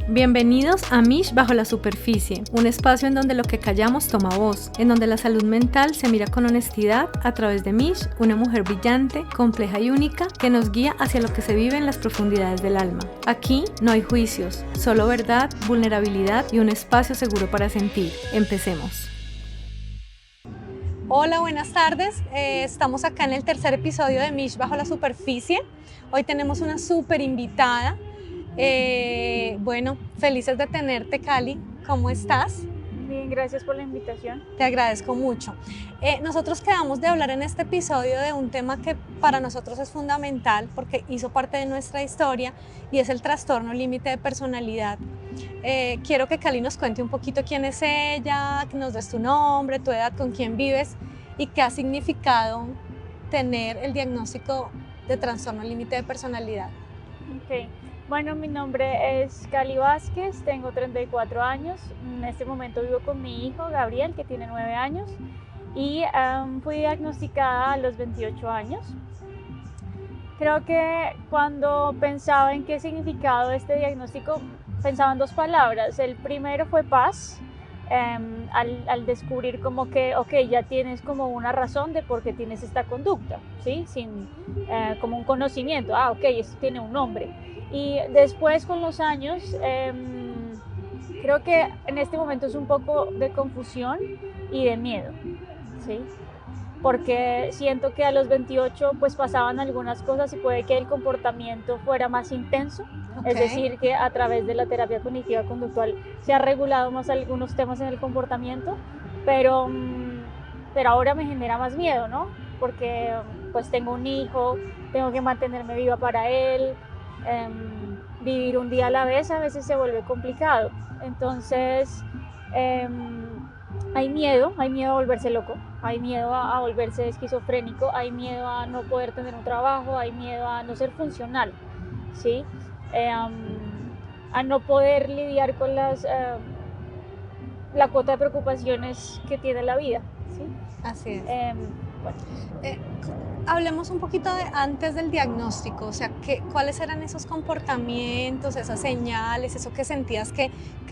Bienvenidos a Mish Bajo la Superficie, un espacio en donde lo que callamos toma voz, en donde la salud mental se mira con honestidad a través de Mish, una mujer brillante, compleja y única que nos guía hacia lo que se vive en las profundidades del alma. Aquí no hay juicios, solo verdad, vulnerabilidad y un espacio seguro para sentir. Empecemos. Hola, buenas tardes. Estamos acá en el tercer episodio de Mish Bajo la Superficie. Hoy tenemos una súper invitada. Bueno, felices de tenerte, Cali. ¿Cómo estás? Bien, gracias por la invitación. Te agradezco mucho. Nosotros quedamos de hablar en este episodio de un tema que para nosotros es fundamental porque hizo parte de nuestra historia y es el trastorno límite de personalidad. Quiero que Cali nos cuente un poquito quién es ella, que nos des tu nombre, tu edad, con quién vives y qué ha significado tener el diagnóstico de trastorno límite de personalidad. Okay. Bueno, mi nombre es Cali Vázquez, tengo 34 años, en este momento vivo con mi hijo Gabriel, que tiene 9 años, y fui diagnosticada a los 28 años. Creo que cuando pensaba en qué significado este diagnóstico, pensaba en dos palabras. El primero fue paz, al descubrir como que, ok, ya tienes como una razón de por qué tienes esta conducta, ¿sí? Como un conocimiento, ok, esto tiene un nombre. Y después con los años, creo que en este momento es un poco de confusión y de miedo, ¿sí? Porque siento que a los 28 pues pasaban algunas cosas y puede que el comportamiento fuera más intenso, es decir, que a través de la terapia cognitiva conductual se ha regulado más algunos temas en el comportamiento, pero ahora me genera más miedo, ¿no? Porque pues tengo un hijo, tengo que mantenerme viva para él, vivir un día a la vez a veces se vuelve complicado, entonces hay miedo a volverse loco, hay miedo a volverse esquizofrénico, hay miedo a no poder tener un trabajo, hay miedo a no ser funcional, ¿sí? A no poder lidiar con la cuota de preocupaciones que tiene la vida, ¿sí? Así es. Bueno. Hablemos un poquito de antes del diagnóstico, o sea, ¿cuáles eran esos comportamientos, esas señales, eso que sentías que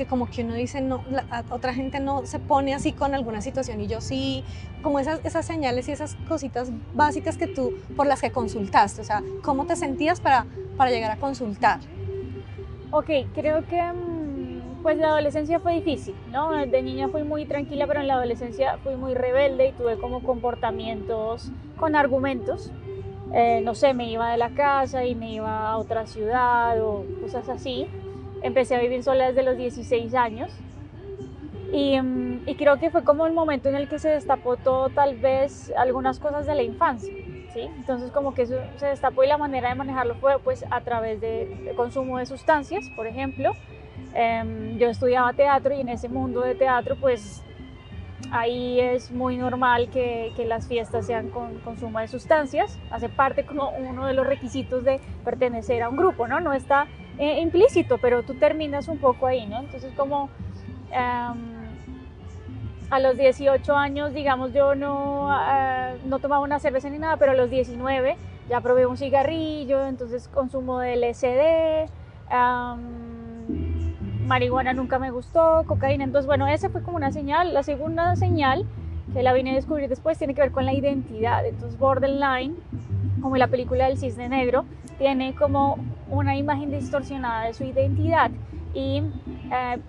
como que uno dice, no, otra gente no se pone así con alguna situación y yo sí, como esas señales y esas cositas básicas por las que consultaste, o sea, ¿cómo te sentías para llegar a consultar? Ok, creo que pues la adolescencia fue difícil, ¿no? De niña fui muy tranquila, pero en la adolescencia fui muy rebelde y tuve como comportamientos con argumentos. No sé, me iba de la casa y me iba a otra ciudad o cosas así. Empecé a vivir sola desde los 16 años y creo que fue como el momento en el que se destapó todo, tal vez algunas cosas de la infancia, ¿sí? Entonces como que eso se destapó y la manera de manejarlo fue pues a través de consumo de sustancias, por ejemplo. Yo estudiaba teatro y en ese mundo de teatro pues ahí es muy normal que las fiestas sean con consumo de sustancias, hace parte como uno de los requisitos de pertenecer a un grupo, ¿no? No está implícito, pero tú terminas un poco ahí, ¿no? Entonces como a los 18 años, digamos, yo no tomaba una cerveza ni nada, pero a los 19 ya probé un cigarrillo, entonces consumo de LSD, marihuana nunca me gustó, cocaína, entonces bueno, esa fue como una señal. La segunda señal, que la vine a descubrir después, tiene que ver con la identidad. Entonces borderline, como en la película del Cisne Negro, tiene como una imagen distorsionada de su identidad y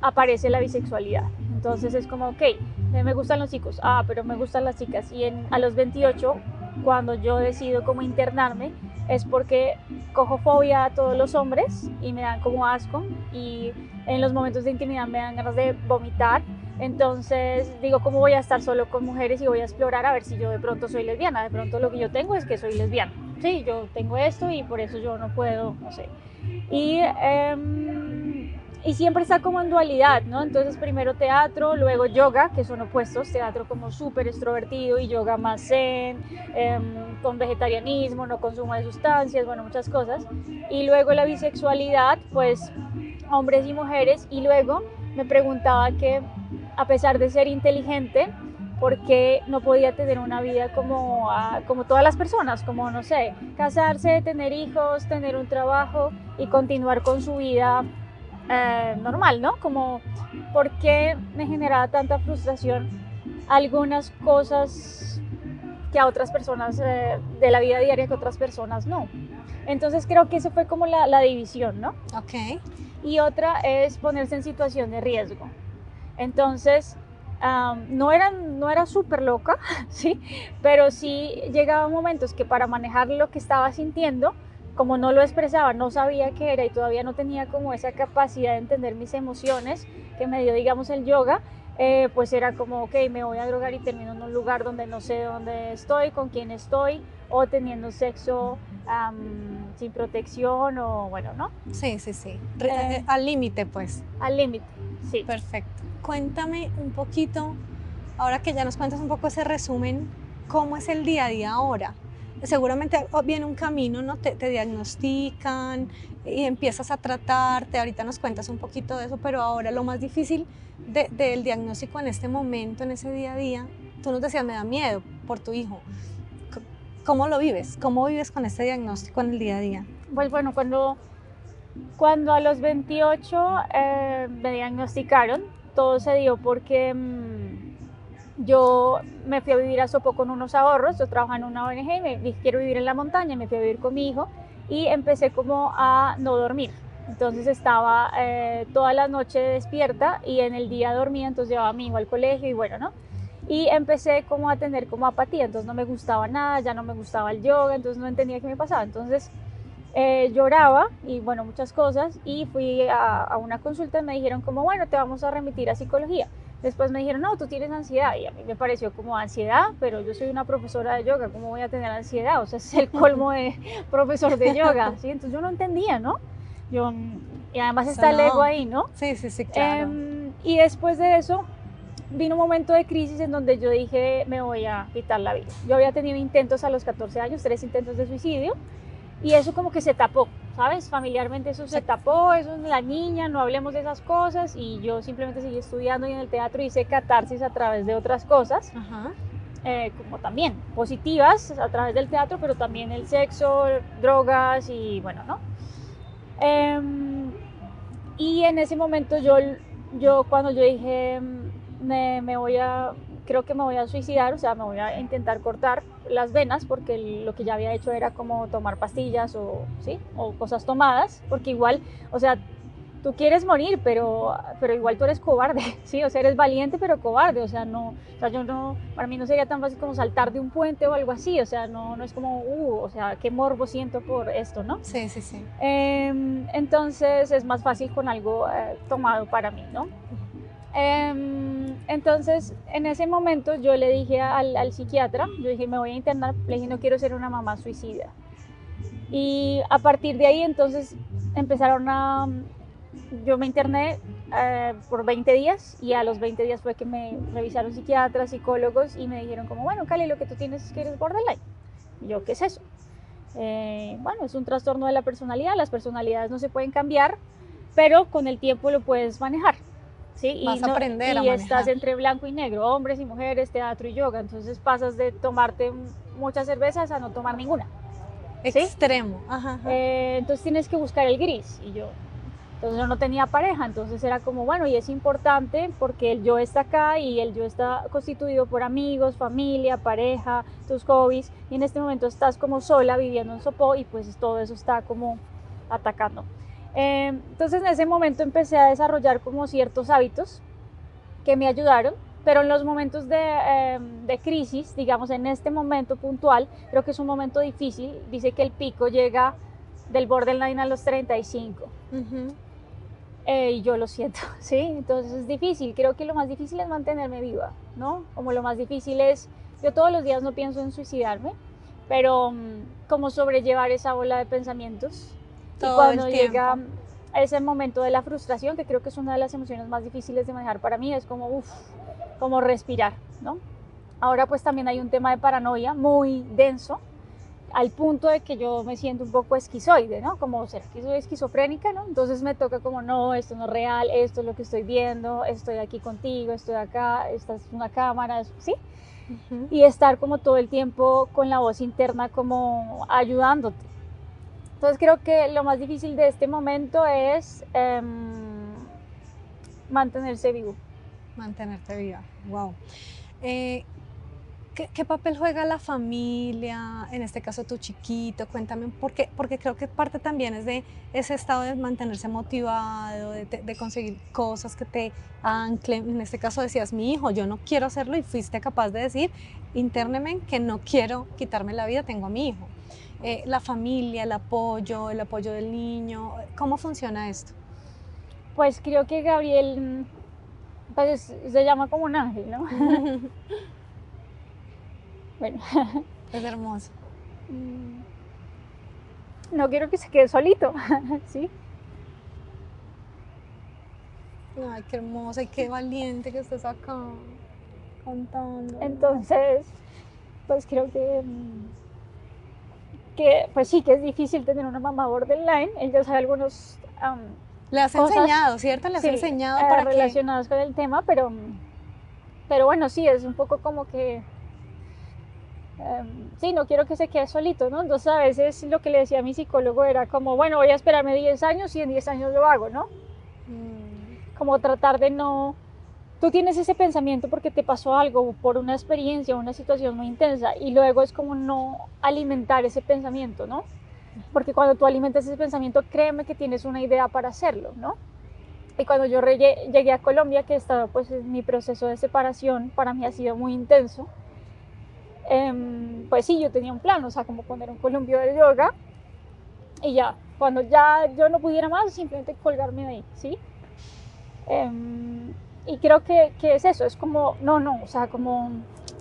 aparece la bisexualidad. Entonces es como, ok, me gustan los chicos, pero me gustan las chicas. Y a los 28, cuando yo decido como internarme, es porque cojo fobia a todos los hombres y me dan como asco y en los momentos de intimidad me dan ganas de vomitar. Entonces digo, ¿cómo voy a estar solo con mujeres y voy a explorar a ver si yo de pronto soy lesbiana? De pronto lo que yo tengo es que soy lesbiana. Sí, yo tengo esto y por eso yo no puedo, no sé. Y siempre está como en dualidad, ¿no? Entonces primero teatro, luego yoga, que son opuestos, teatro como súper extrovertido y yoga más zen, con vegetarianismo, no consumo de sustancias, bueno, muchas cosas. Y luego la bisexualidad, pues hombres y mujeres, y luego me preguntaba que a pesar de ser inteligente, ¿por qué no podía tener una vida como todas las personas? Como, no sé, casarse, tener hijos, tener un trabajo y continuar con su vida normal, ¿no? Como, ¿por qué me generaba tanta frustración algunas cosas que a otras personas, de la vida diaria, que otras personas no? Entonces creo que eso fue como la división, ¿no? Ok. Y otra es ponerse en situación de riesgo. Entonces, no era súper loca, ¿sí? Pero sí llegaban momentos que para manejar lo que estaba sintiendo, como no lo expresaba, no sabía qué era y todavía no tenía como esa capacidad de entender mis emociones que me dio, digamos, el yoga, pues era como, ok, me voy a drogar y termino en un lugar donde no sé dónde estoy, con quién estoy, o teniendo sexo sin protección, o bueno, ¿no? Sí, sí, sí. Al límite, pues. Al límite, sí. Perfecto. Cuéntame un poquito, ahora que ya nos cuentas un poco ese resumen, ¿cómo es el día a día ahora? Seguramente viene un camino, ¿no? Te diagnostican y empiezas a tratarte, ahorita nos cuentas un poquito de eso, pero ahora lo más difícil del diagnóstico en este momento, en ese día a día, tú nos decías, me da miedo por tu hijo. ¿Cómo lo vives? ¿Cómo vives con este diagnóstico en el día a día? Pues bueno, cuando a los 28 me diagnosticaron, todo se dio porque yo me fui a vivir a Sopó con unos ahorros. Yo trabajaba en una ONG y me dije, quiero vivir en la montaña, me fui a vivir con mi hijo y empecé como a no dormir. Entonces estaba toda la noche despierta y en el día dormía, entonces llevaba a mi hijo al colegio y bueno, ¿no? Y empecé como a tener como apatía, entonces no me gustaba nada, ya no me gustaba el yoga, entonces no entendía qué me pasaba. Entonces lloraba y bueno, muchas cosas, y fui a una consulta y me dijeron como, bueno, te vamos a remitir a psicología. Después me dijeron, no, tú tienes ansiedad, y a mí me pareció como ansiedad, pero yo soy una profesora de yoga, ¿cómo voy a tener ansiedad? O sea, es el colmo de profesor de yoga, ¿sí? Entonces yo no entendía, ¿no? Y además está el ego ahí, ¿no? Sí, sí, sí, claro. Y después de eso vino un momento de crisis en donde yo dije, me voy a quitar la vida. Yo había tenido intentos a los 14 años, 3 intentos de suicidio, y eso como que se tapó, ¿sabes? Familiarmente eso se tapó, eso es la niña, no hablemos de esas cosas, y yo simplemente seguí estudiando y en el teatro hice catarsis a través de otras cosas, como también positivas a través del teatro, pero también el sexo, drogas y bueno, ¿no? Y en ese momento cuando yo dije, creo que me voy a suicidar, o sea, me voy a intentar cortar las venas, porque lo que ya había hecho era como tomar pastillas ¿sí? O cosas tomadas, porque igual, o sea, tú quieres morir, pero igual tú eres cobarde, ¿sí? O sea, eres valiente pero cobarde, o sea, para mí no sería tan fácil como saltar de un puente o algo así, o sea, no es como, o sea, qué morbo siento por esto, ¿no? Sí, sí, sí. Entonces es más fácil con algo tomado para mí, ¿no? Entonces en ese momento yo le dije al psiquiatra, yo dije, me voy a internar, le dije, no quiero ser una mamá suicida. Y a partir de ahí entonces yo me interné por 20 días, y a los 20 días fue que me revisaron psiquiatras, psicólogos, y me dijeron como, bueno, Cali, lo que tú tienes es que eres borderline. Y yo, ¿qué es eso? Bueno, es un trastorno de la personalidad, las personalidades no se pueden cambiar, pero con el tiempo lo puedes manejar. ¿Sí? Vas a aprender a manejar. Estás entre blanco y negro, hombres y mujeres, teatro y yoga, entonces pasas de tomarte muchas cervezas a no tomar ninguna. ¿Sí? Extremo. Ajá. Entonces tienes que buscar el gris, entonces yo no tenía pareja, entonces era como, bueno, y es importante porque el yo está acá y el yo está constituido por amigos, familia, pareja, tus hobbies, y en este momento estás como sola viviendo en Sopó y pues todo eso está como atacando. Entonces en ese momento empecé a desarrollar como ciertos hábitos que me ayudaron, pero en los momentos de crisis, digamos en este momento puntual, creo que es un momento difícil. Dice que el pico llega del borderline a los 35. Y yo lo siento, ¿sí? Entonces es difícil, creo que lo más difícil es mantenerme viva, ¿no? Como lo más difícil es, yo todos los días no pienso en suicidarme, pero como sobrellevar esa ola de pensamientos. Y cuando llega ese momento de la frustración, que creo que es una de las emociones más difíciles de manejar para mí, es como, como respirar, ¿no? Ahora pues también hay un tema de paranoia muy denso, al punto de que yo me siento un poco esquizoide, ¿no? Como, ¿será que soy esquizofrénica, no? Entonces me toca como, no, esto no es real, esto es lo que estoy viendo, estoy aquí contigo, estoy acá, esta es una cámara, ¿sí? Y estar como todo el tiempo con la voz interna como ayudándote. Entonces creo que lo más difícil de este momento es mantenerse vivo. Mantenerte viva, wow. ¿Qué papel juega la familia, en este caso tu chiquito? Cuéntame, porque creo que parte también es de ese estado de mantenerse motivado, de conseguir cosas que te anclen. En este caso decías, mi hijo, yo no quiero hacerlo, y fuiste capaz de decir internamente que no quiero quitarme la vida, tengo a mi hijo. La familia, el apoyo del niño, ¿cómo funciona esto? Pues creo que Gabriel pues, se llama como un ángel, ¿no? Bueno, Es hermoso. no quiero que se quede solito, ¿sí? Ay, qué hermosa y qué valiente que estés acá contando. Entonces, pues creo que pues sí, que es difícil tener una mamá borderline. Él ya sabe algunos le has cosas, enseñado, ¿cierto? Le has sí, enseñado para relacionadas con el tema, pero bueno, sí, es un poco como que sí, no quiero que se quede solito, ¿no? Entonces a veces lo que le decía a mi psicólogo era como, bueno, voy a esperarme 10 años y en 10 años lo hago, ¿no? Como tratar de no... Tú tienes ese pensamiento porque te pasó algo, por una experiencia, una situación muy intensa, y luego es como no alimentar ese pensamiento, ¿no? Porque cuando tú alimentas ese pensamiento, créeme que tienes una idea para hacerlo, ¿no? Y cuando yo llegué a Colombia, que estaba pues en mi proceso de separación, para mí ha sido muy intenso, pues sí, yo tenía un plan, o sea, como poner un columpio de yoga y ya, cuando ya yo no pudiera más, simplemente colgarme de ahí, ¿sí? Y creo que es eso, es como, no, o sea, como,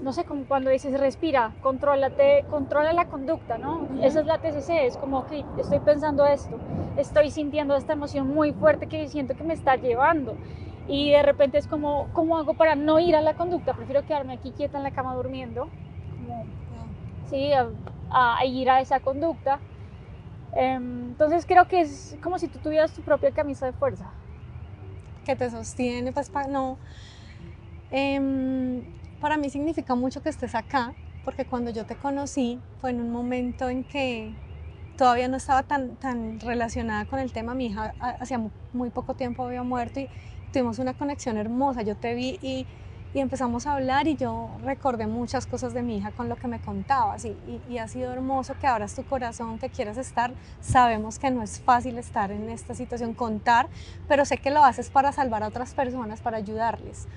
no sé, como cuando dices respira, controla la conducta, ¿no? Esa es la TCC, es como, ok, estoy pensando esto, estoy sintiendo esta emoción muy fuerte que siento que me está llevando. Y de repente es como, ¿cómo hago para no ir a la conducta? Prefiero quedarme aquí quieta en la cama durmiendo, como, sí, a ir a esa conducta. Entonces creo que es como si tú tuvieras tu propia camisa de fuerza. Que te sostiene, pues no. Para mí significa mucho que estés acá, porque cuando yo te conocí fue en un momento en que todavía no estaba tan relacionada con el tema. Mi hija hacía muy poco tiempo había muerto y tuvimos una conexión hermosa. Yo te vi y empezamos a hablar y yo recordé muchas cosas de mi hija con lo que me contabas y ha sido hermoso que abras tu corazón, que quieras estar. Sabemos que no es fácil estar en esta situación, contar, pero sé que lo haces para salvar a otras personas, para ayudarles.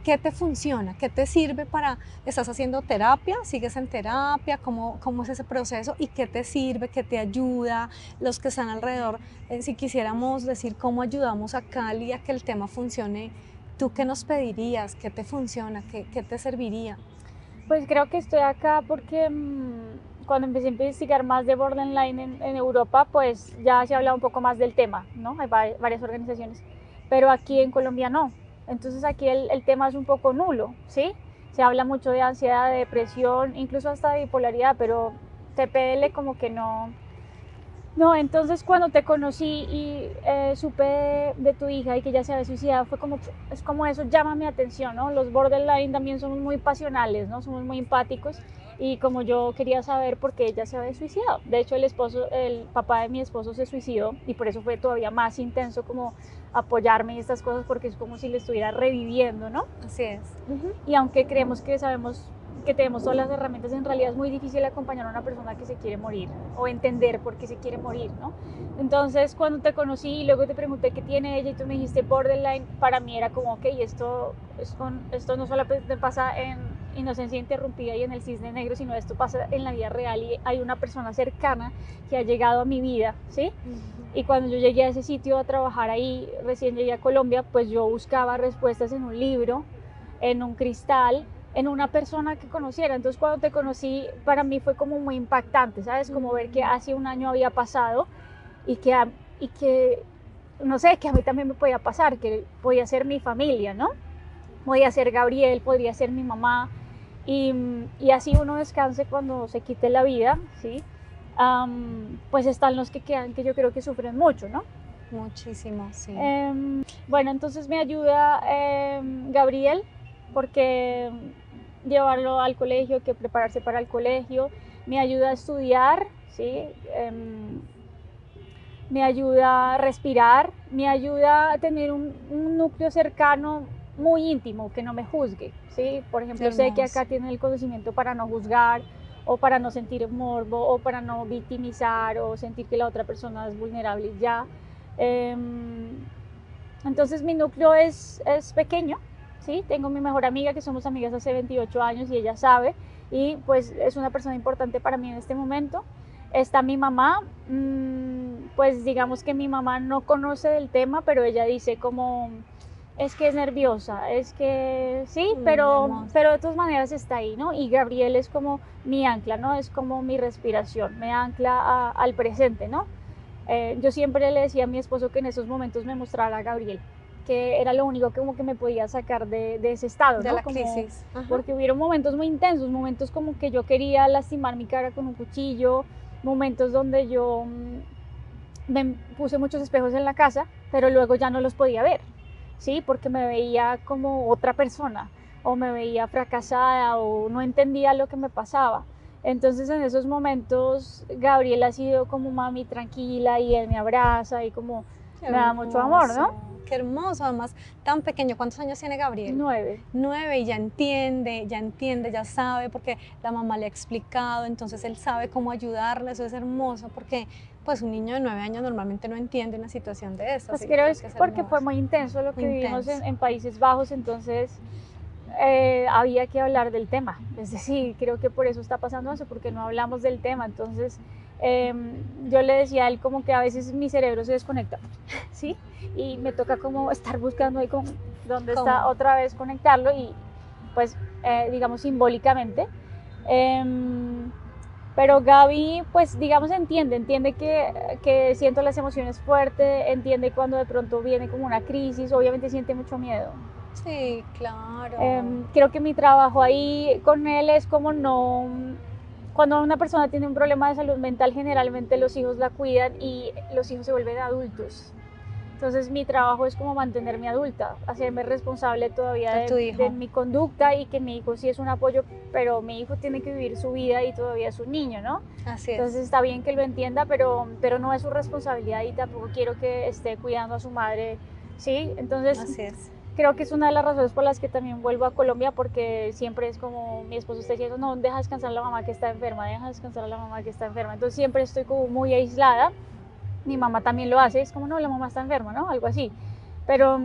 ¿Qué te funciona? ¿Qué te sirve para... ¿Estás haciendo terapia? ¿Sigues en terapia? ¿Cómo es ese proceso? ¿Y qué te sirve? ¿Qué te ayuda? Los que están alrededor, si quisiéramos decir cómo ayudamos a Cali a que el tema funcione, ¿tú qué nos pedirías? ¿Qué te funciona? ¿Qué te serviría? Pues creo que estoy acá porque cuando empecé a investigar más de borderline en Europa, pues ya se habla un poco más del tema, ¿no? Hay varias organizaciones, pero aquí en Colombia no. Entonces aquí el tema es un poco nulo, ¿sí? Se habla mucho de ansiedad, de depresión, incluso hasta de bipolaridad, pero TPL como que no. No, entonces cuando te conocí y supe de tu hija y que ella se había suicidado, es como eso llama mi atención, ¿no? Los borderline también somos muy pasionales, ¿no? Somos muy empáticos y como yo quería saber por qué ella se había suicidado. De hecho, el papá de mi esposo se suicidó y por eso fue todavía más intenso como apoyarme y estas cosas porque es como si le estuviera reviviendo, ¿no? Así es. Y aunque creemos que sabemos que tenemos todas las herramientas, en realidad es muy difícil acompañar a una persona que se quiere morir o entender por qué se quiere morir, ¿no? Entonces, cuando te conocí y luego te pregunté qué tiene ella y tú me dijiste borderline, para mí era como, ok, esto no solamente pasa en Inocencia Interrumpida y en El Cisne Negro, sino esto pasa en la vida real y hay una persona cercana que ha llegado a mi vida, ¿sí? Y cuando yo llegué a ese sitio a trabajar ahí, recién llegué a Colombia, pues yo buscaba respuestas en un libro, en un cristal, en una persona que conociera. Entonces cuando te conocí para mí fue como muy impactante, ¿sabes? Como ver que hace un año había pasado y que no sé, que a mí también me podía pasar, que podía ser mi familia, ¿no? Podía ser Gabriel, podría ser mi mamá y así uno descanse cuando se quite la vida, ¿sí? Pues están los que quedan que yo creo que sufren mucho, ¿no? Muchísimo, sí. Bueno, entonces me ayuda Gabriel porque llevarlo al colegio, que prepararse para el colegio, me ayuda a estudiar, ¿sí? me ayuda a respirar, me ayuda a tener un núcleo cercano muy íntimo, que no me juzgue, ¿sí? Por ejemplo, sé que acá tienen el conocimiento para no juzgar, o para no sentir morbo, o para no victimizar, o sentir que la otra persona es vulnerable y ya. Entonces mi núcleo es pequeño, ¿sí? Tengo mi mejor amiga, que somos amigas hace 28 años y ella sabe, y pues es una persona importante para mí en este momento. Está mi mamá, pues digamos que mi mamá no conoce del tema, pero ella dice como, es que es nerviosa, es que sí, pero de todas maneras está ahí, ¿no? Y Gabriel es como mi ancla, ¿no? Es como mi respiración, me ancla al presente, ¿no? Yo siempre le decía a mi esposo que en esos momentos me mostrara a Gabriel, que era lo único que como que me podía sacar de ese estado, de ¿no? la como, crisis. porque hubieron momentos muy intensos, momentos como que yo quería lastimar mi cara con un cuchillo, momentos donde yo me puse muchos espejos en la casa, pero luego ya no los podía ver, ¿sí? Porque me veía como otra persona, o me veía fracasada, o no entendía lo que me pasaba. Entonces en esos momentos Gabriel ha sido como mami tranquila, y él me abraza y como me da mucho amor, ¿no? Qué hermoso, además tan pequeño. ¿Cuántos años tiene Gabriel? 9. 9, y ya entiende, ya sabe, porque la mamá le ha explicado, entonces él sabe cómo ayudarle. Eso es hermoso, porque pues un niño de 9 años normalmente no entiende una situación de estas. Pues creo que es porque fue muy intenso lo que vivimos en Países Bajos, entonces había que hablar del tema. Es decir, creo que por eso está pasando eso, porque no hablamos del tema. Entonces yo le decía a él como que a veces mi cerebro se desconecta, ¿sí? Y me toca como estar buscando ahí como dónde está otra vez, conectarlo, y pues digamos simbólicamente. Pero Gaby, pues digamos, entiende que siento las emociones fuerte, entiende cuando de pronto viene como una crisis, obviamente siente mucho miedo. Sí, claro. Creo que mi trabajo ahí con él es como no... Cuando una persona tiene un problema de salud mental, generalmente los hijos la cuidan y los hijos se vuelven adultos. Entonces mi trabajo es como mantenerme adulta, hacerme responsable todavía de mi conducta, y que mi hijo sí es un apoyo, pero mi hijo tiene que vivir su vida y todavía es un niño, ¿no? Así es. Entonces está bien que lo entienda, pero no es su responsabilidad, y tampoco quiero que esté cuidando a su madre, ¿sí? Entonces así es. Creo que es una de las razones por las que también vuelvo a Colombia, porque siempre es como mi esposo está diciendo, no, deja descansar a la mamá que está enferma, deja descansar a la mamá que está enferma. Entonces siempre estoy como muy aislada. Mi mamá también lo hace, es como, no, la mamá está enferma, ¿no? Algo así. Pero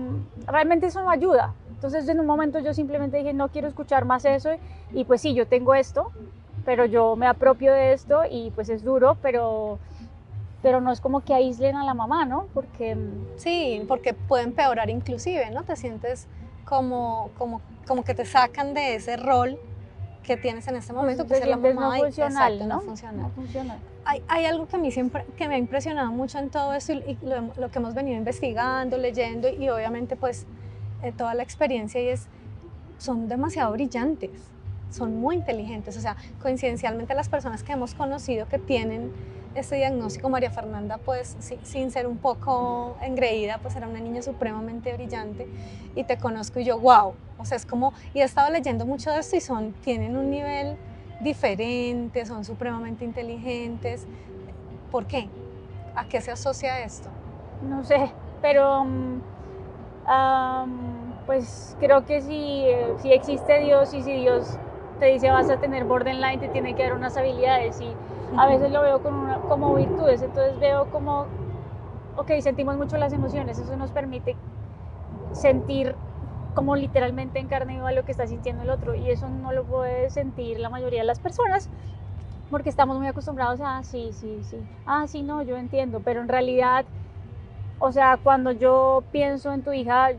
realmente eso no ayuda. Entonces en un momento yo simplemente dije, no quiero escuchar más eso, y pues sí, yo tengo esto, pero yo me apropio de esto, y pues es duro, pero no es como que aíslen a la mamá, ¿no? Porque... Sí, porque puede empeorar inclusive, ¿no? Te sientes como que te sacan de ese rol que tienes en este momento, que es la mamá, no funcional, exacto, ¿no? no funciona. No funciona. Hay algo que a mí siempre que me ha impresionado mucho en todo esto, y lo que hemos venido investigando, leyendo, y obviamente pues toda la experiencia, y son demasiado brillantes, son muy inteligentes. O sea, coincidencialmente las personas que hemos conocido que tienen este diagnóstico, María Fernanda, pues sin ser un poco engreída, pues era una niña supremamente brillante, y te conozco y yo, wow, o sea, es como, y he estado leyendo mucho de esto, y tienen un nivel diferente, son supremamente inteligentes. ¿Por qué? ¿A qué se asocia esto? No sé, pero pues creo que si existe Dios, y si Dios te dice vas a tener borderline, te tiene que dar unas habilidades, y a veces lo veo como virtudes. Entonces veo como, ok, sentimos mucho las emociones, eso nos permite sentir como literalmente en carne viva lo que está sintiendo el otro, y eso no lo puede sentir la mayoría de las personas, porque estamos muy acostumbrados a sí, no, yo entiendo, pero en realidad, o sea, cuando yo pienso en tu hija,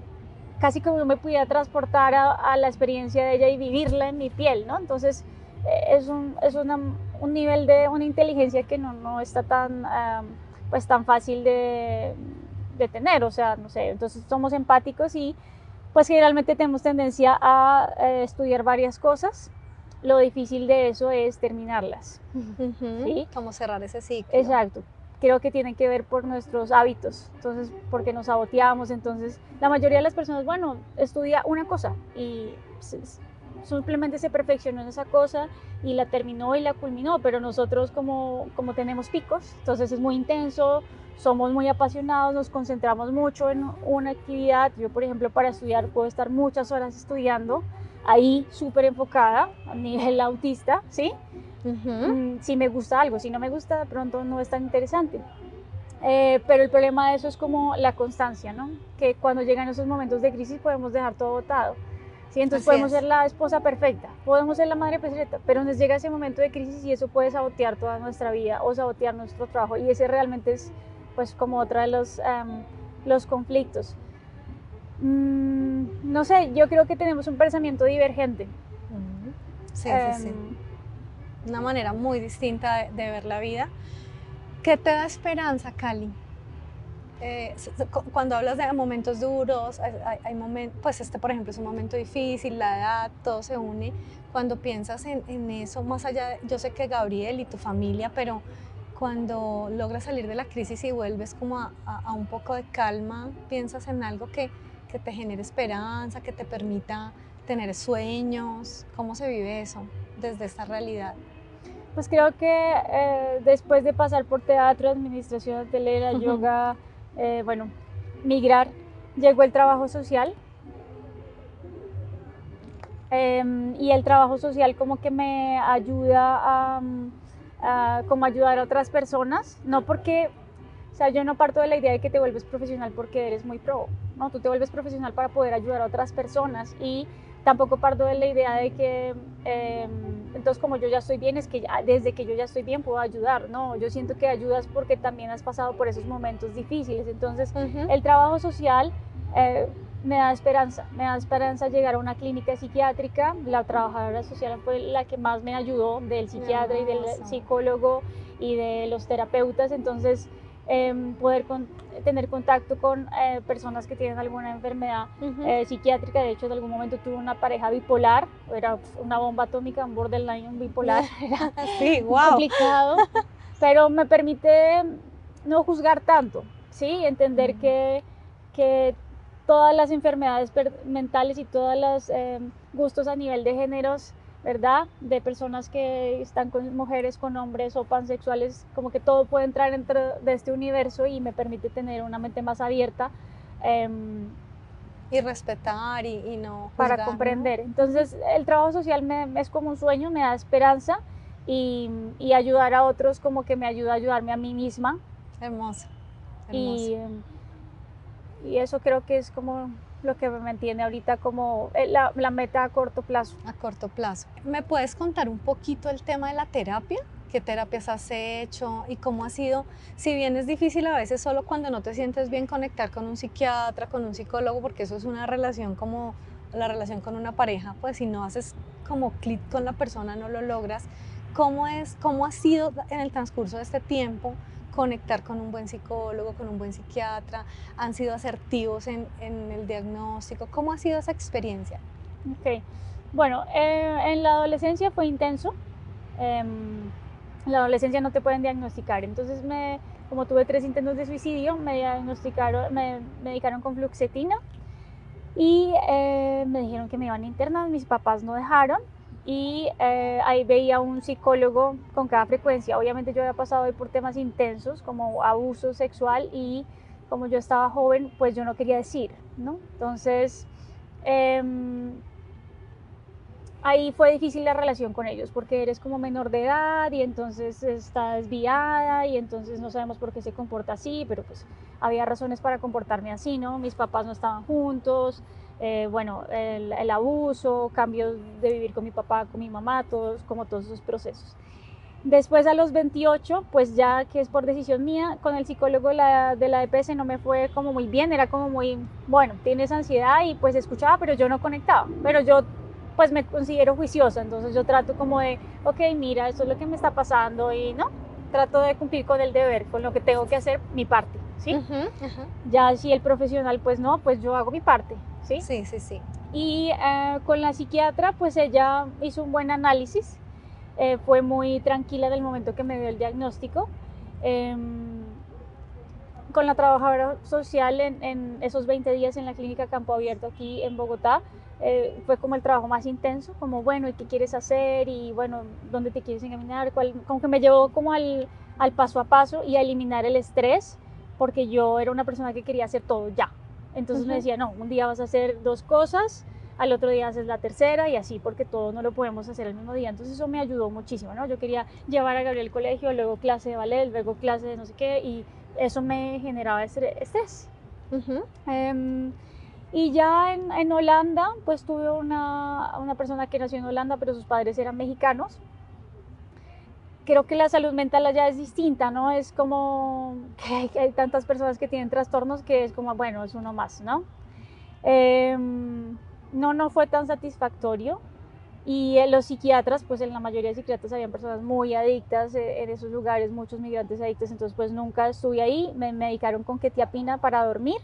casi como yo me pudiera transportar a la experiencia de ella y vivirla en mi piel, ¿no? Entonces es un nivel de una inteligencia que no está pues tan fácil de tener, o sea, no sé. Entonces somos empáticos, y pues generalmente tenemos tendencia a estudiar varias cosas. Lo difícil de eso es terminarlas, ¿sí? Como cerrar ese ciclo. Exacto. Creo que tiene que ver por nuestros hábitos, entonces, porque nos saboteamos. Entonces la mayoría de las personas, bueno, estudia una cosa y simplemente se perfeccionó en esa cosa y la terminó y la culminó, pero nosotros como tenemos picos, entonces es muy intenso, somos muy apasionados, nos concentramos mucho en una actividad. Yo, por ejemplo, para estudiar puedo estar muchas horas estudiando, ahí súper enfocada, a nivel autista, ¿sí? Si me gusta algo, si no me gusta, de pronto no es tan interesante. Pero el problema de eso es como la constancia, ¿no? Que cuando llegan esos momentos de crisis podemos dejar todo botado. ¿Sí? Entonces podemos ser la esposa perfecta, podemos ser la madre perfecta, pero nos llega ese momento de crisis y eso puede sabotear toda nuestra vida o sabotear nuestro trabajo, y ese realmente es pues como otra de los conflictos. No sé, yo creo que tenemos un pensamiento divergente. Sí, sí, sí. Una manera muy distinta de ver la vida. ¿Qué te da esperanza, Cali? Cuando hablas de momentos duros, hay momentos, pues este por ejemplo es un momento difícil, la edad, todo se une. Cuando piensas en eso, más allá, yo sé que Gabriel y tu familia, pero cuando logras salir de la crisis y vuelves como a un poco de calma, piensas en algo que te genere esperanza, que te permita tener sueños. ¿Cómo se vive eso desde esta realidad? Pues creo que después de pasar por teatro, administración hotelera, yoga, bueno, migrar, llegó el trabajo social. Y el trabajo social como que me ayuda a como ayudar a otras personas, no porque, o sea, yo no parto de la idea de que te vuelves profesional porque eres muy pro, no, tú te vuelves profesional para poder ayudar a otras personas, y tampoco parto de la idea de que entonces como yo ya estoy bien, es que ya, desde que yo ya estoy bien puedo ayudar. No, yo siento que ayudas porque también has pasado por esos momentos difíciles. Entonces el trabajo social me da esperanza llegar a una clínica psiquiátrica. La trabajadora social fue la que más me ayudó, del psiquiatra y del psicólogo y de los terapeutas. Entonces poder tener contacto con personas que tienen alguna enfermedad psiquiátrica. De hecho, en algún momento tuve una pareja bipolar, era una bomba atómica, un borderline, un bipolar. Era sí, wow. complicado, pero me permite no juzgar tanto, ¿sí? Entender que todas las enfermedades mentales y todos los gustos a nivel de géneros, ¿verdad? De personas que están con mujeres, con hombres o pansexuales, como que todo puede entrar dentro de este universo y me permite tener una mente más abierta. Y respetar y no juzgar, para comprender, ¿no? Entonces el trabajo social es como un sueño, me da esperanza, y ayudar a otros como que me ayuda a ayudarme a mí misma. Hermoso, hermoso. Y eso creo que es como lo que me mantiene ahorita como la meta a corto plazo. A corto plazo. ¿Me puedes contar un poquito el tema de la terapia? ¿Qué terapias has hecho y cómo ha sido? Si bien es difícil a veces solo cuando no te sientes bien conectar con un psiquiatra, con un psicólogo, porque eso es una relación como la relación con una pareja, pues si no haces como clic con la persona no lo logras. ¿Cómo ha sido en el transcurso de este tiempo conectar con un buen psicólogo, con un buen psiquiatra? ¿Han sido asertivos en el diagnóstico? ¿Cómo ha sido esa experiencia? Ok, bueno, en la adolescencia fue intenso. En la adolescencia no te pueden diagnosticar, entonces como tuve 3 intentos de suicidio, me medicaron con fluoxetina y me dijeron que me iban a internar. Mis papás no dejaron, y ahí veía un psicólogo con cada frecuencia. Obviamente yo había pasado hoy por temas intensos como abuso sexual, y como yo estaba joven, pues yo no quería decir, ¿no? Entonces ahí fue difícil la relación con ellos, porque eres como menor de edad y entonces está desviada y entonces no sabemos por qué se comporta así, pero pues había razones para comportarme así, ¿no? Mis papás no estaban juntos, bueno, el abuso, cambios de vivir con mi papá, con mi mamá, todos esos procesos. Después a los 28, pues ya que es por decisión mía, con el psicólogo de la EPS no me fue como muy bien, era como muy, bueno, tienes ansiedad, y pues escuchaba, pero yo no conectaba, pero yo pues me considero juiciosa, entonces yo trato como de, ok, mira, esto es lo que me está pasando, y no, trato de cumplir con el deber, con lo que tengo que hacer, mi parte, ¿sí? Ya si el profesional, pues no, pues yo hago mi parte, ¿sí? Sí, sí, sí. Y con la psiquiatra, pues ella hizo un buen análisis, fue muy tranquila del momento que me dio el diagnóstico. con la trabajadora social en esos 20 días en la clínica Campo Abierto aquí en Bogotá, fue como el trabajo más intenso, como bueno, ¿y qué quieres hacer? Y bueno, ¿dónde te quieres encaminar? Como que me llevó como al paso a paso y a eliminar el estrés, porque yo era una persona que quería hacer todo ya. Entonces me decía, no, un día vas a hacer 2 cosas, al otro día haces la tercera y así, porque todo no lo podemos hacer el mismo día. Entonces eso me ayudó muchísimo, ¿no? Yo quería llevar a Gabriel al colegio, luego clase de ballet, luego clase de no sé qué, y eso me generaba estrés. Y ya en Holanda, pues tuve una persona que nació en Holanda, pero sus padres eran mexicanos. Creo que la salud mental allá es distinta, ¿no? Es como que hay tantas personas que tienen trastornos que es como, bueno, es uno más, ¿no? No fue tan satisfactorio. Y los psiquiatras, pues en la mayoría de psiquiatras habían personas muy adictas en esos lugares, muchos migrantes adictos, entonces pues nunca estuve ahí. Me medicaron con quetiapina para dormir,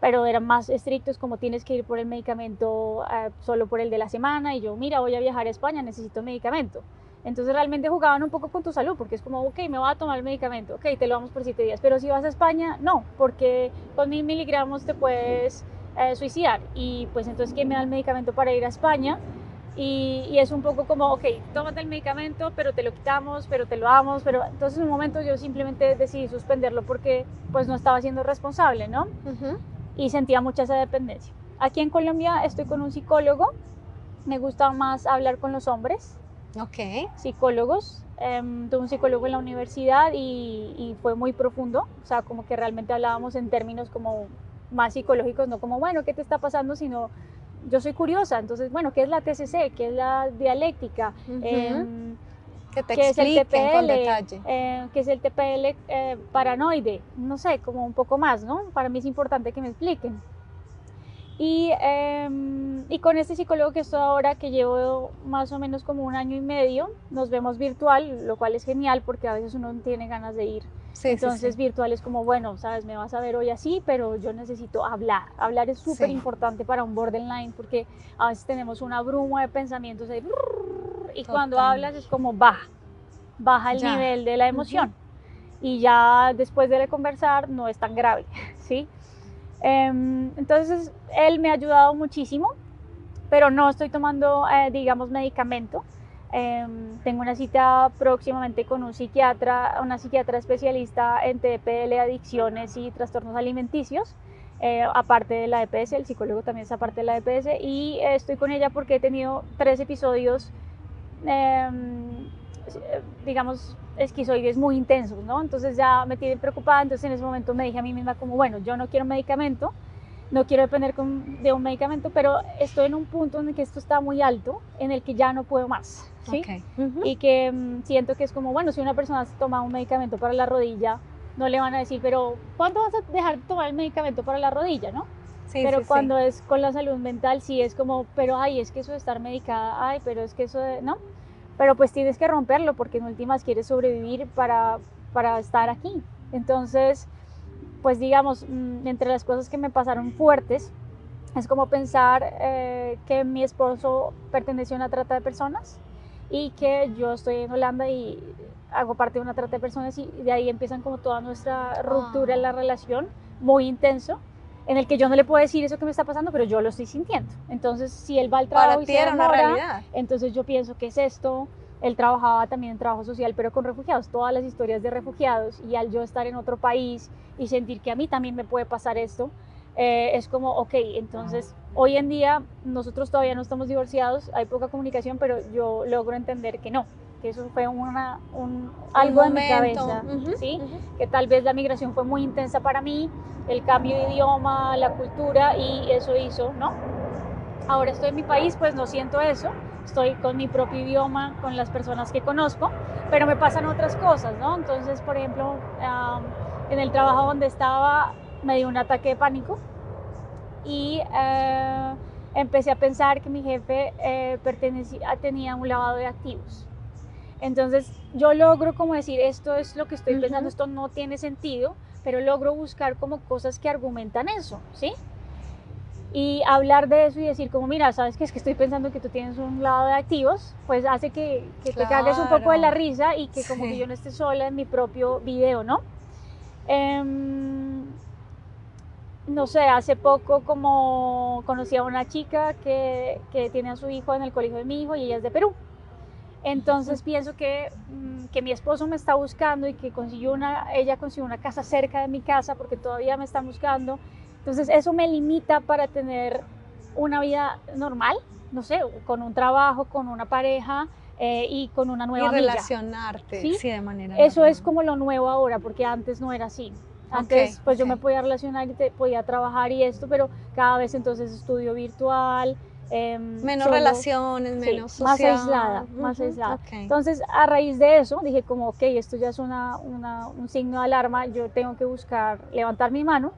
pero eran más estrictos, como tienes que ir por el medicamento solo por el de la semana, y yo, mira, voy a viajar a España, necesito medicamento. Entonces realmente jugaban un poco con tu salud, porque es como, ok, me voy a tomar el medicamento, ok, te lo damos por 7 días, pero si vas a España, no, porque con 1000 miligramos te puedes suicidar, y pues entonces, ¿quién me da el medicamento para ir a España? Y es un poco como, ok, tómate el medicamento, pero te lo quitamos, pero te lo damos, pero entonces en un momento yo simplemente decidí suspenderlo porque pues no estaba siendo responsable, ¿no? Y sentía mucha esa dependencia. Aquí en Colombia estoy con un psicólogo, me gusta más hablar con los hombres, psicólogos. Tuve un psicólogo en la universidad y fue muy profundo, o sea, como que realmente hablábamos en términos como más psicológicos, no como, bueno, ¿qué te está pasando? Sino, yo soy curiosa, entonces, bueno, ¿qué es la TCC? ¿Qué es la dialéctica? Que te ¿Qué es el expliquen con TPL? detalle. ¿Qué es el TPL paranoide? No sé, como un poco más, ¿no? Para mí es importante que me expliquen. Y con este psicólogo que estoy ahora, que llevo más o menos como 1 año y medio, nos vemos virtual, lo cual es genial porque a veces uno no tiene ganas de ir. Entonces virtual es como, bueno, sabes, me vas a ver hoy así, pero yo necesito hablar. Hablar es súper importante para un borderline, porque a veces tenemos una bruma de pensamientos ahí, y cuando hablas es como baja el nivel de la emoción. Y ya después de conversar no es tan grave, ¿sí? Entonces él me ha ayudado muchísimo, pero no estoy tomando, digamos, medicamento. Tengo una cita próximamente con una psiquiatra especialista en TPL, adicciones y trastornos alimenticios, aparte de la EPS, el psicólogo también es aparte de la EPS, y estoy con ella porque he tenido 3 episodios, digamos, esquizoides muy intensos, ¿no? Entonces ya me tiene preocupada, entonces en ese momento me dije a mí misma como, bueno, yo no quiero medicamento, no quiero depender de un medicamento, pero estoy en un punto en el que esto está muy alto, en el que ya no puedo más, ¿sí? Y que siento que es como, bueno, si una persona toma un medicamento para la rodilla, no le van a decir, pero ¿cuándo vas a dejar de tomar el medicamento para la rodilla, no? Pero cuando es con la salud mental, sí es como, pero ay, es que eso de estar medicada, ay, pero es que eso de, ¿no? Pero pues tienes que romperlo porque en últimas quieres sobrevivir para estar aquí. Entonces, pues digamos, entre las cosas que me pasaron fuertes, es como pensar que mi esposo perteneció a una trata de personas y que yo estoy en Holanda y hago parte de una trata de personas, y de ahí empiezan como toda nuestra ruptura en la relación, muy intenso, en el que yo no le puedo decir eso que me está pasando, pero yo lo estoy sintiendo. Entonces, si él va al trabajo y se demora, entonces yo pienso, ¿qué es esto? Él trabajaba también en trabajo social, pero con refugiados, todas las historias de refugiados, y al yo estar en otro país y sentir que a mí también me puede pasar esto, es como, ok, entonces hoy en día nosotros todavía no estamos divorciados, hay poca comunicación, pero yo logro entender que no, que eso fue algo en mi cabeza, ¿sí? Que tal vez la migración fue muy intensa para mí, el cambio de idioma, la cultura, y eso hizo, ¿no? Ahora estoy en mi país, pues no siento eso, estoy con mi propio idioma, con las personas que conozco, pero me pasan otras cosas, ¿no? Entonces, por ejemplo, en el trabajo donde estaba me dio un ataque de pánico y empecé a pensar que mi jefe tenía un lavado de activos. Entonces yo logro como decir, esto es lo que estoy pensando, esto no tiene sentido, pero logro buscar como cosas que argumentan eso, ¿sí? Y hablar de eso y decir como, mira, ¿sabes qué? Es que estoy pensando que tú tienes un lavado de activos, pues hace que te cagues un poco de la risa y que como que yo no esté sola en mi propio video, ¿no? no sé, hace poco como conocí a una chica que tiene a su hijo en el colegio de mi hijo y ella es de Perú. Entonces pienso que mi esposo me está buscando y que ella consiguió una casa cerca de mi casa porque todavía me están buscando. Entonces eso me limita para tener una vida normal, no sé, con un trabajo, con una pareja y con una nueva amiga. Y relacionarte, ¿Sí? Sí, de manera Eso normal. es como lo nuevo ahora, porque antes no era así. Antes pues yo me podía relacionar y podía trabajar y esto, pero cada vez entonces estudio virtual. Menos solo, relaciones, menos sí, más social. aislada, más aislada. Okay. Entonces, a raíz de eso, dije como, ok, esto ya es un signo de alarma, yo tengo que levantar mi mano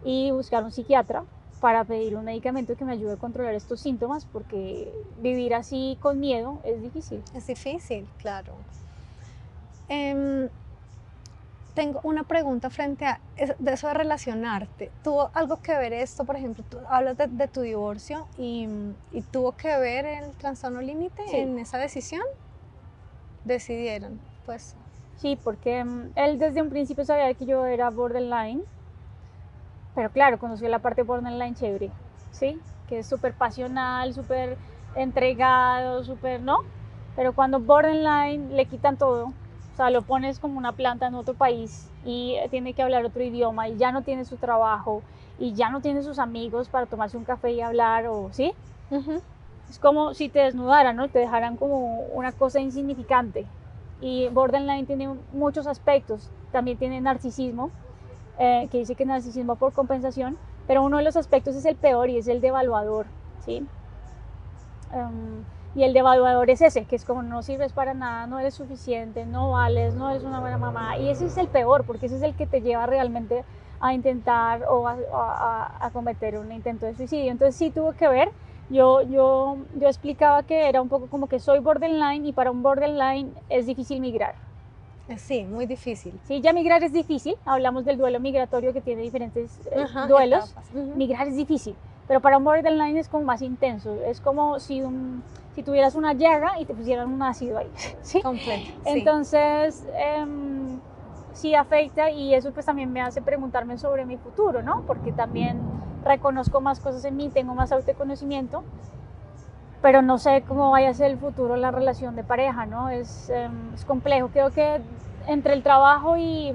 y buscar un psiquiatra para pedir un medicamento que me ayude a controlar estos síntomas, porque vivir así con miedo es difícil. Es difícil, claro. Tengo una pregunta frente a de eso de relacionarte. ¿Tuvo algo que ver esto, por ejemplo, tú hablas de tu divorcio y tuvo que ver el trastorno límite Sí. en esa decisión? Decidieron, pues. Sí, porque él desde un principio sabía que yo era borderline, pero claro, conoció la parte borderline chévere, ¿sí? Que es súper pasional, súper entregado, súper, ¿no? Pero cuando borderline le quitan todo, o sea, lo pones como una planta en otro país y tiene que hablar otro idioma y ya no tiene su trabajo y ya no tiene sus amigos para tomarse un café y hablar, o ¿sí? Es como si te desnudaran, ¿no? Te dejaran como una cosa insignificante. Y borderline tiene muchos aspectos. También tiene narcisismo, que dice que narcisismo por compensación, pero uno de los aspectos es el peor y es el devaluador, ¿sí? Y el devaluador es ese, que es como no sirves para nada, no eres suficiente, no vales, no eres una buena mamá. Y ese es el peor, porque ese es el que te lleva realmente a intentar o a cometer un intento de suicidio. Entonces sí tuvo que ver. Yo explicaba que era un poco como que soy borderline y para un borderline es difícil migrar. Sí, muy difícil. Sí, ya migrar es difícil. Hablamos del duelo migratorio que tiene diferentes duelos. Migrar es difícil, pero para un borderline es como más intenso. Es como si tuvieras una llaga y te pusieran un ácido ahí, ¿sí? Completo. Entonces, sí afecta, y eso pues también me hace preguntarme sobre mi futuro, ¿no? Porque también reconozco más cosas en mí, tengo más autoconocimiento, pero no sé cómo vaya a ser el futuro la relación de pareja, ¿no? Es complejo. Creo que entre el trabajo y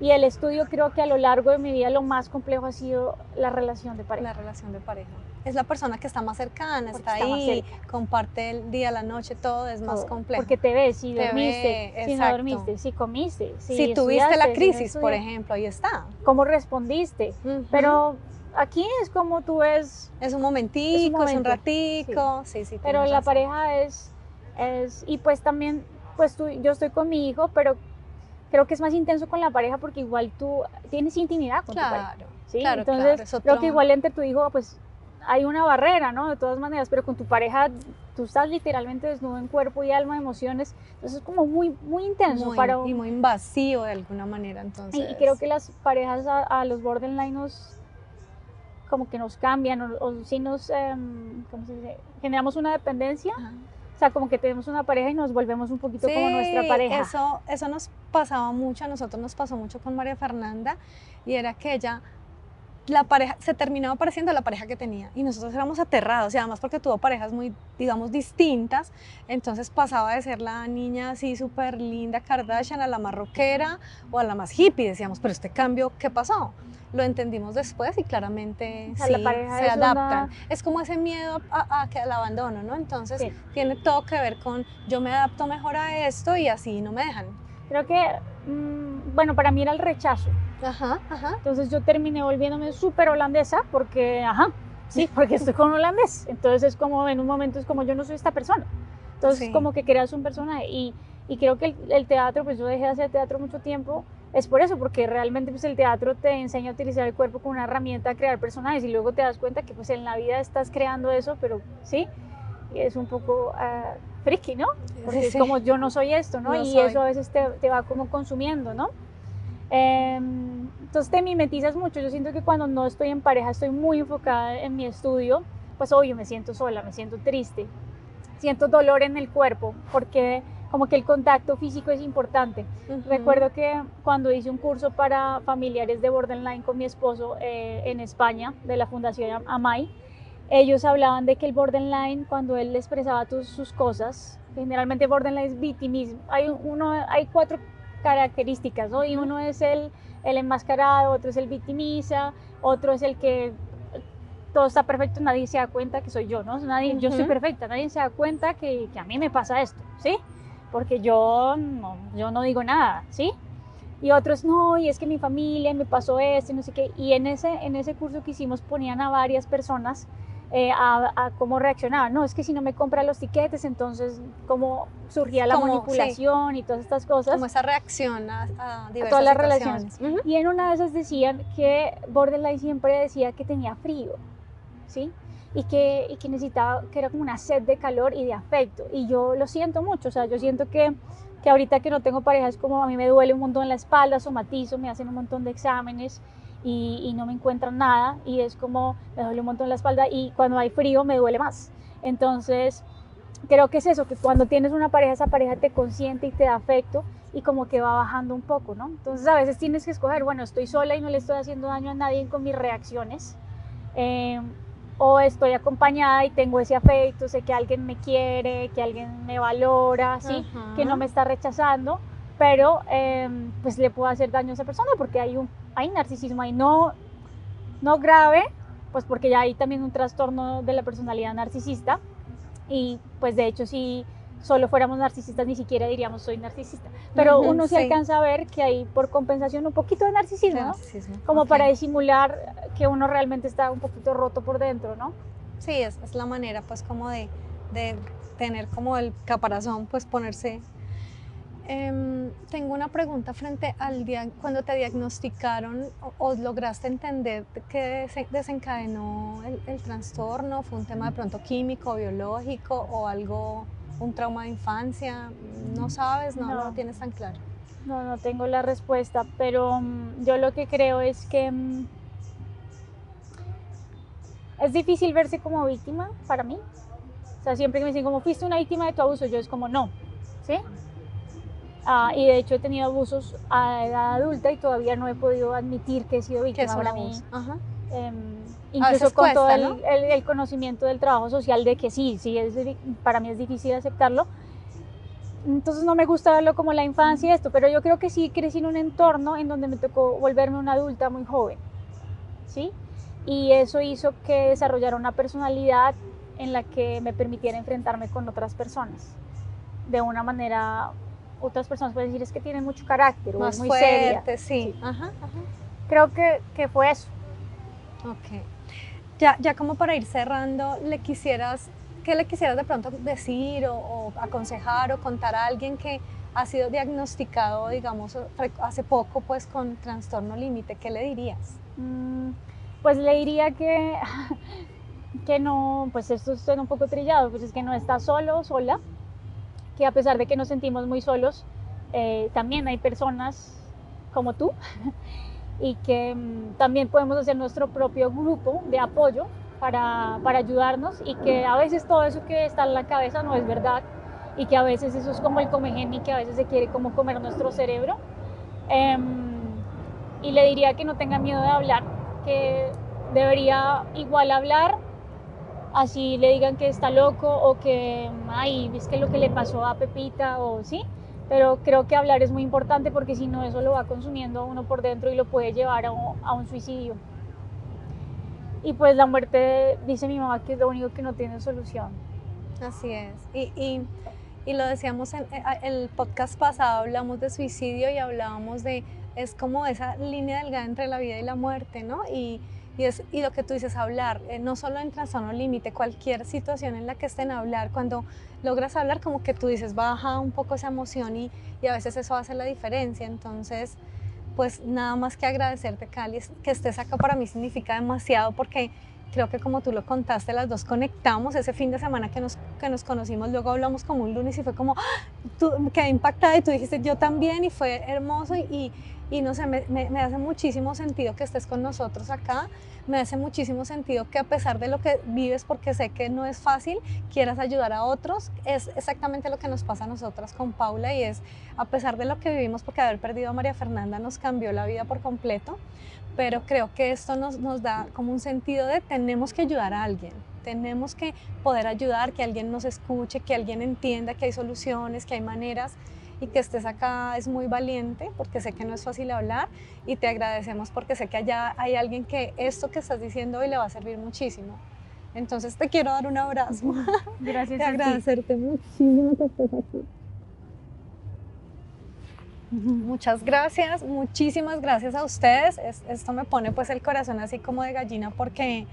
el estudio, creo que a lo largo de mi vida lo más complejo ha sido la relación de pareja. La relación de pareja. Es la persona que está más cercana, está ahí, comparte el día, la noche, todo es más complejo. Porque te ves, si dormiste, si no dormiste, si comiste, si tuviste la crisis, por ejemplo, ahí está. ¿Cómo respondiste? Pero aquí es como tú ves. Es un momentico, es un ratico. Sí. Pero la pareja es, y pues también, pues yo estoy con mi hijo, pero creo que es más intenso con la pareja porque igual tú tienes intimidad con tu pareja. ¿Sí? Claro, entonces creo que igual entre tu hijo, pues hay una barrera, ¿no? De todas maneras, pero con tu pareja tú estás literalmente desnudo en cuerpo y alma, emociones, entonces es como muy, muy intenso. Y muy invasivo de alguna manera, entonces. Y creo que las parejas a los borderline como que nos cambian o sí nos, ¿cómo se dice? Generamos una dependencia. O sea, como que tenemos una pareja y nos volvemos un poquito como nuestra pareja. Eso nos pasaba mucho, a nosotros nos pasó mucho con María Fernanda, y era que la pareja se terminaba pareciendo a la pareja que tenía y nosotros éramos aterrados, y además porque tuvo parejas muy, digamos, distintas, entonces pasaba de ser la niña así súper linda Kardashian a la más rockera o a la más hippie. Decíamos, pero este cambio, ¿qué pasó? Lo entendimos después y claramente o sea, la pareja se adaptan. Es como ese miedo al abandono, ¿no? Entonces tiene todo que ver con yo me adapto mejor a esto y así no me dejan. Creo que, bueno, para mí era el rechazo. Entonces yo terminé volviéndome súper holandesa porque, porque estoy con un holandés. Entonces es como, en un momento es como yo no soy esta persona. Entonces como que creas un personaje y creo que el teatro, pues yo dejé de hacer teatro mucho tiempo, es por eso, porque realmente pues el teatro te enseña a utilizar el cuerpo como una herramienta a crear personajes y luego te das cuenta que pues en la vida estás creando eso, pero sí, es un poco friki, ¿no? Porque es como yo no soy esto, ¿no? Y eso a veces te va como consumiendo, ¿no? Entonces te mimetizas mucho. Yo siento que cuando no estoy en pareja estoy muy enfocada en mi estudio, pues obvio me siento sola, me siento triste, siento dolor en el cuerpo, porque como que el contacto físico es importante. Recuerdo que cuando hice un curso para familiares de borderline con mi esposo en España, de la Fundación AMAI, ellos hablaban de que el borderline, cuando él expresaba sus cosas, generalmente borderline es victimismo. Hay 4 características, ¿no? Y uno es el enmascarado, otro es el victimiza, otro es el que todo está perfecto, nadie se da cuenta que soy yo, ¿no? Yo estoy perfecta, nadie se da cuenta que a mí me pasa esto, ¿sí? Porque yo no digo nada, ¿sí? Y otros, no, y es que mi familia me pasó esto, y no sé qué. Y en ese curso que hicimos ponían a varias personas a cómo reaccionaban. No, es que si no me compra los tiquetes, entonces cómo surgía la manipulación y todas estas cosas. Como esa reacción a diversas todas las situaciones. relaciones. Y en una de esas decían que borderline siempre decía que tenía frío, ¿sí? Y que necesitaba, que era como una sed de calor y de afecto. Y yo lo siento mucho, o sea, yo siento que ahorita que no tengo pareja es como a mí me duele un montón la espalda, somatizo, me hacen un montón de exámenes y no me encuentran nada y es como me duele un montón la espalda y cuando hay frío me duele más. Entonces creo que es eso, que cuando tienes una pareja, esa pareja te consiente y te da afecto y como que va bajando un poco, ¿no? Entonces a veces tienes que escoger, bueno, estoy sola y no le estoy haciendo daño a nadie con mis reacciones, o estoy acompañada y tengo ese afecto, sé que alguien me quiere, que alguien me valora, ¿sí? Que no me está rechazando, pero pues le puedo hacer daño a esa persona porque hay narcisismo ahí, no grave, pues porque ya hay también un trastorno de la personalidad narcisista y pues de hecho si solo fuéramos narcisistas ni siquiera diríamos soy narcisista, pero uno se alcanza a ver que hay por compensación un poquito de narcisismo, ¿no? Como para disimular que uno realmente está un poquito roto por dentro, ¿no? Sí, es la manera pues como de tener como el caparazón, pues ponerse. Tengo una pregunta frente al día cuando te diagnosticaron o lograste entender qué desencadenó el trastorno. ¿Fue un tema de pronto químico, biológico o algo, un trauma de infancia? ¿No sabes? ¿No lo tienes tan claro? No tengo la respuesta, pero yo lo que creo es que es difícil verse como víctima para mí. O sea, siempre que me dicen como fuiste una víctima de tu abuso, yo es como no, ¿sí? Y de hecho he tenido abusos a edad adulta y todavía no he podido admitir que he sido víctima para mí. Incluso con todo el conocimiento del trabajo social de que sí, para mí es difícil aceptarlo. Entonces no me gusta verlo como la infancia y esto, pero yo creo que sí crecí en un entorno en donde me tocó volverme una adulta muy joven, ¿sí? Y eso hizo que desarrollara una personalidad en la que me permitiera enfrentarme con otras personas de una manera. Otras personas pueden decir es que tiene mucho carácter o es muy fuerte, seria. Sí. Creo que fue eso. Ok. Ya como para ir cerrando, ¿qué le quisieras de pronto decir o aconsejar o contar a alguien que ha sido diagnosticado, digamos, hace poco pues con trastorno límite? ¿Qué le dirías? Pues le diría que no, pues esto suena un poco trillado, pues es que no está solo o sola, que a pesar de que nos sentimos muy solos, también hay personas como tú y que también podemos hacer nuestro propio grupo de apoyo para ayudarnos y que a veces todo eso que está en la cabeza no es verdad y que a veces eso es como el comegeni que a veces se quiere como comer nuestro cerebro. Y le diría que no tenga miedo de hablar, que debería igual hablar, así le digan que está loco o que, ay, es que lo que le pasó a Pepita o sí, pero creo que hablar es muy importante porque si no eso lo va consumiendo a uno por dentro y lo puede llevar a un suicidio. Y pues la muerte, dice mi mamá, que es lo único que no tiene solución. Así es. Y lo decíamos en el podcast pasado, hablamos de suicidio y hablábamos es como esa línea delgada entre la vida y la muerte, ¿no? Y lo que tú dices, hablar, no solo en trastorno límite, cualquier situación en la que estén, hablar, cuando logras hablar, como que tú dices, baja un poco esa emoción y a veces eso hace la diferencia. Entonces, pues nada más que agradecerte, Cali, que estés acá para mí significa demasiado porque creo que como tú lo contaste, las dos conectamos ese fin de semana que nos conocimos, luego hablamos como un lunes y fue como, ¡ah! quedé impactada y tú dijiste yo también y fue hermoso y no sé, me hace muchísimo sentido que estés con nosotros acá, me hace muchísimo sentido que a pesar de lo que vives, porque sé que no es fácil, quieras ayudar a otros. Es exactamente lo que nos pasa a nosotras con Paula y es a pesar de lo que vivimos, porque haber perdido a María Fernanda nos cambió la vida por completo, pero creo que esto nos da como un sentido de tenemos que ayudar a alguien. Tenemos que poder ayudar, que alguien nos escuche, que alguien entienda que hay soluciones, que hay maneras y que estés acá es muy valiente porque sé que no es fácil hablar y te agradecemos porque sé que allá hay alguien que esto que estás diciendo hoy le va a servir muchísimo. Entonces te quiero dar un abrazo. Gracias y a ti. agradecerte muchísimo que estés aquí. Muchas gracias, muchísimas gracias a ustedes. Esto me pone pues el corazón así como de gallina porque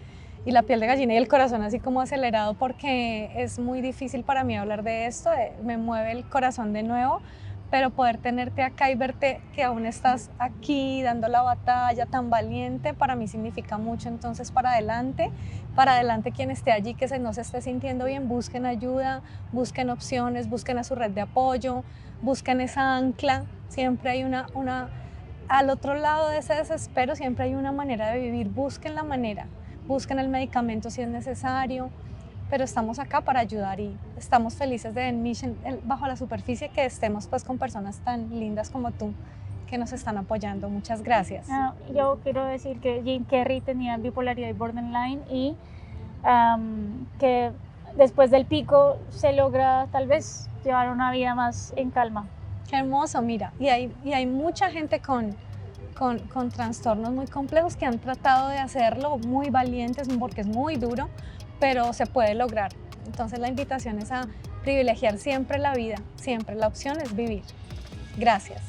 y la piel de gallina y el corazón así como acelerado porque es muy difícil para mí hablar de esto, me mueve el corazón de nuevo, pero poder tenerte acá y verte que aún estás aquí dando la batalla tan valiente para mí significa mucho. Entonces para adelante quien esté allí que no se esté sintiendo bien, busquen ayuda, busquen opciones, busquen a su red de apoyo, busquen esa ancla, siempre hay al otro lado de ese desespero siempre hay una manera de vivir, busquen la manera. Busquen el medicamento si es necesario, pero estamos acá para ayudar y estamos felices de en Mission Bajo la Superficie que estemos pues con personas tan lindas como tú que nos están apoyando. Muchas gracias. Yo quiero decir que Jim Carrey tenía bipolaridad y borderline y que después del pico se logra tal vez llevar una vida más en calma. Qué hermoso, mira, y hay mucha gente con trastornos muy complejos que han tratado de hacerlo, muy valientes porque es muy duro, pero se puede lograr. Entonces la invitación es a privilegiar siempre la vida, siempre la opción es vivir. Gracias.